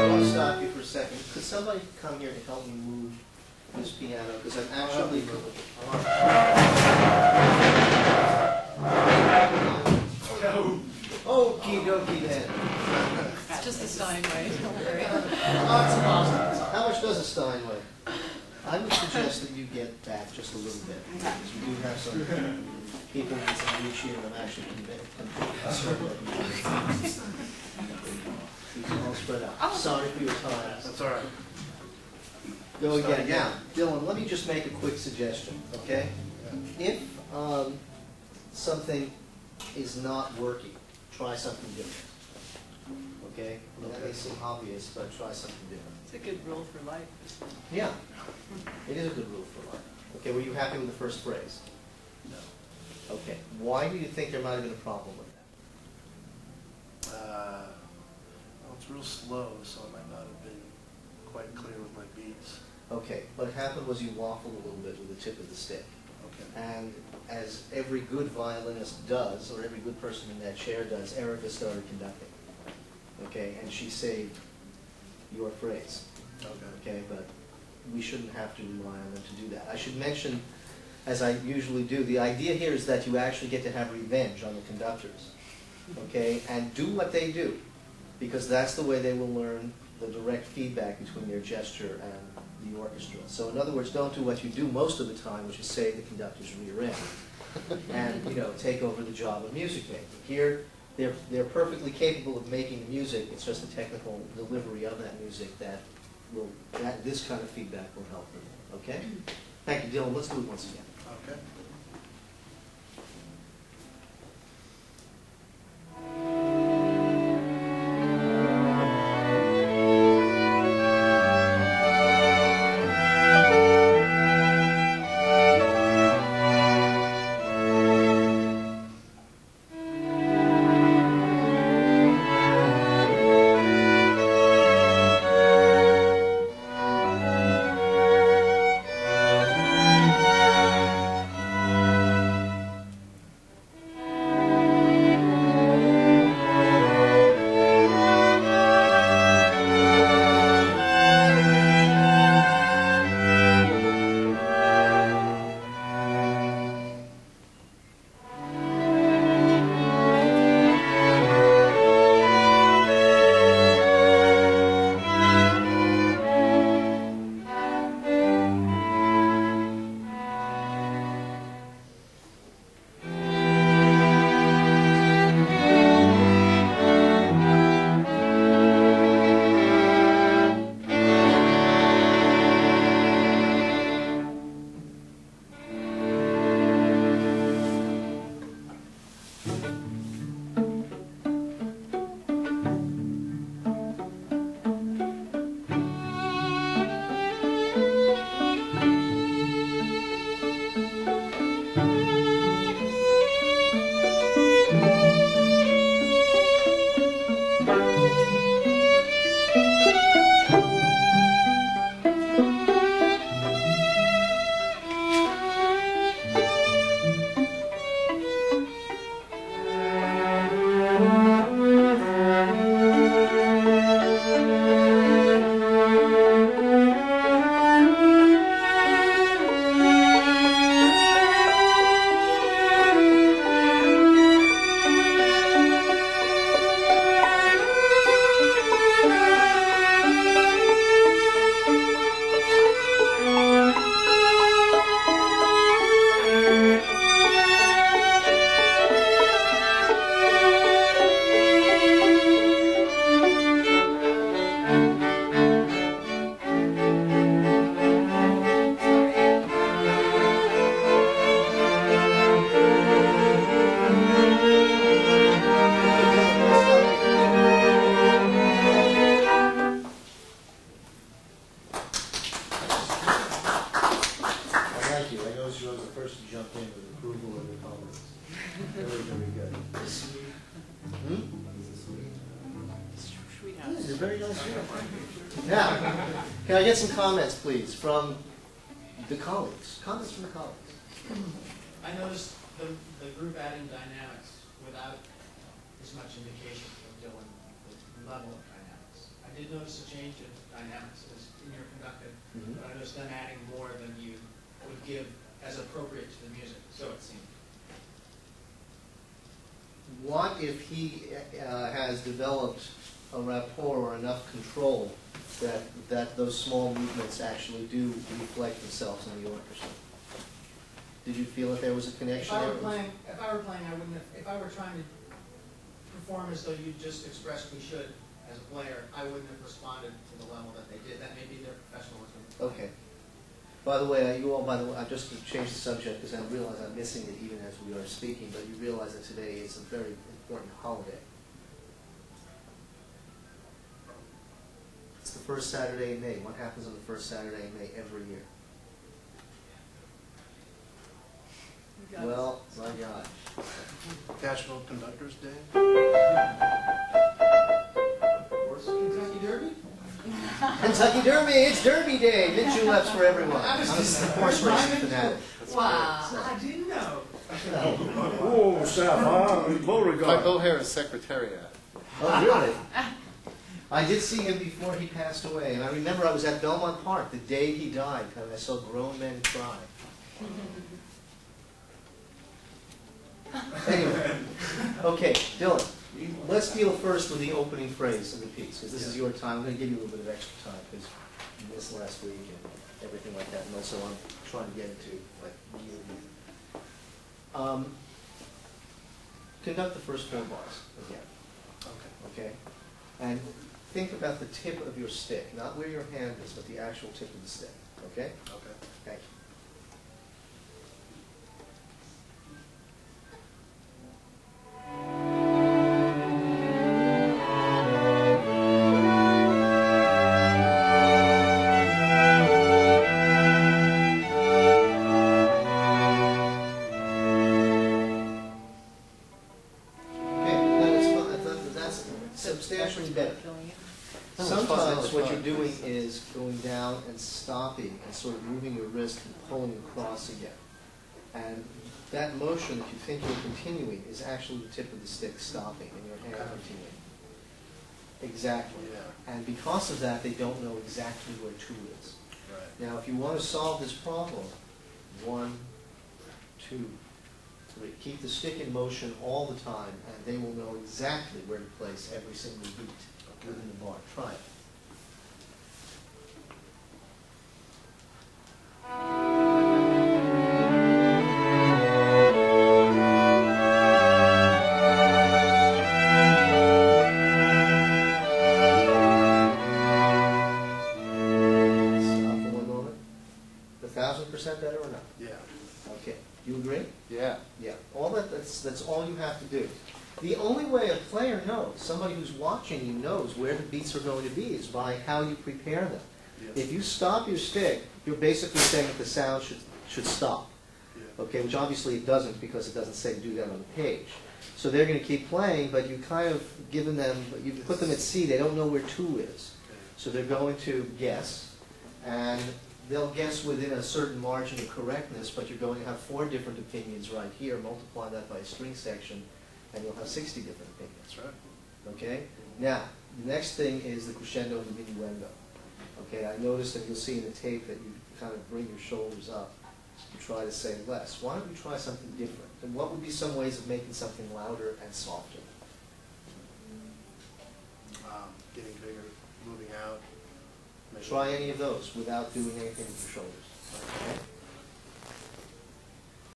want to stop you for a second. Could somebody come here to help me move this piano? Because I'm actually... Okie dokie then. It's just a Steinway, don't worry. How much does a Steinway? I would suggest that you get back just a little bit. Because we do have some people with some reach here, and I'm actually concerned that you can all spread out. Sorry for your time. That's all right. Go again. Now, Dylan, let me just make a quick suggestion, okay? If something is not working, try something different. Okay? That may seem obvious, but try something different. It's a good rule for life. Yeah, it is a good rule for life. Okay, were you happy with the first phrase? No. Okay. Why do you think there might have been a problem with that? Well, it's real slow, so I might not have been quite clear with my beats. Okay, what happened was you waffled a little bit with the tip of the stick. Okay. And as every good violinist does, or every good person in that chair does, Erica started conducting. Okay, and she saved your phrase. Okay, but we shouldn't have to rely on them to do that. I should mention, as I usually do, the idea here is that you actually get to have revenge on the conductors. Okay, and do what they do, because that's the way they will learn the direct feedback between their gesture and the orchestra. So in other words, don't do what you do most of the time, which is say the conductor's rear end, and take over the job of music making. Here, they're perfectly capable of making the music. It's just the technical delivery of that music that this kind of feedback will help them. Okay? Thank you, Dylan. Let's do it once again. Okay. Now, can I get some comments, please, from the colleagues? Comments from the colleagues. I noticed the group adding dynamics without as much indication from Dylan. level of dynamics. I did notice a change in dynamics in your conductor, but I noticed them adding more than you would give as appropriate to the music, so it seemed. What if he has developed a rapport or enough control that those small movements actually do reflect themselves in the orchestra? Did you feel that there was a connection there? If I were playing, I wouldn't have, if I were trying to perform as though you just expressed we should as a player, I wouldn't have responded to the level that they did. That may be their professionalism. Okay. By the way, I just to change the subject because I realize I'm missing it even as we are speaking, but you realize that today is a very important holiday. It's the first Saturday in May. What happens on the first Saturday in May every year? Well, my God. National Conductor's Day. Kentucky Derby? Kentucky Derby, it's Derby Day. Mid juleps for everyone. I'm a horse racing fanatic. Wow, I didn't know. Oh, Sam, Beauregard. Beauhair is Secretariat. Oh, really? I did see him before he passed away, and I remember I was at Belmont Park the day he died, and I saw grown men cry. Anyway, okay, Dylan, let's deal first with the opening phrase of the piece, because this is your time. I'm going to give you a little bit of extra time, because you missed last week and everything like that, and also I'm trying to get into, like, you. Conduct the first 4 bars again, okay? And think about the tip of your stick, not where your hand is, but the actual tip of the stick, okay? Okay. Thank you. Substantially better. Sometimes what you're doing is going down and stopping and sort of moving your wrist and pulling across again. And that motion, if you think you're continuing, is actually the tip of the stick stopping and your hand continuing. Exactly. Yeah. And because of that, they don't know exactly where 2 is. Right. Now, if you want to solve this problem, 1, 2, 3. Keep the stick in motion all the time, and they will know exactly where to place every single beat within the bar. Try it. Stop for one moment. 1,000% better or not? Yeah. Okay. You agree? Yeah. Yeah. That's all you have to do. The only way a player knows, somebody who's watching you knows where the beats are going to be is by how you prepare them. Yeah. If you stop your stick, you're basically saying that the sound should stop. Yeah. Okay, which obviously it doesn't because it doesn't say to do that on the page. So they're going to keep playing, but you kind of given them, you put them at C, they don't know where 2 is. So they're going to guess, and they'll guess within a certain margin of correctness, but you're going to have 4 different opinions right here. Multiply that by a string section, and you'll have 60 different opinions. That's right. Okay? Now, the next thing is the crescendo and the diminuendo. Okay, I noticed that you'll see in the tape that you kind of bring your shoulders up. You try to say less. Why don't you try something different? And what would be some ways of making something louder and softer? Getting bigger, moving out. Try any of those without doing anything with your shoulders.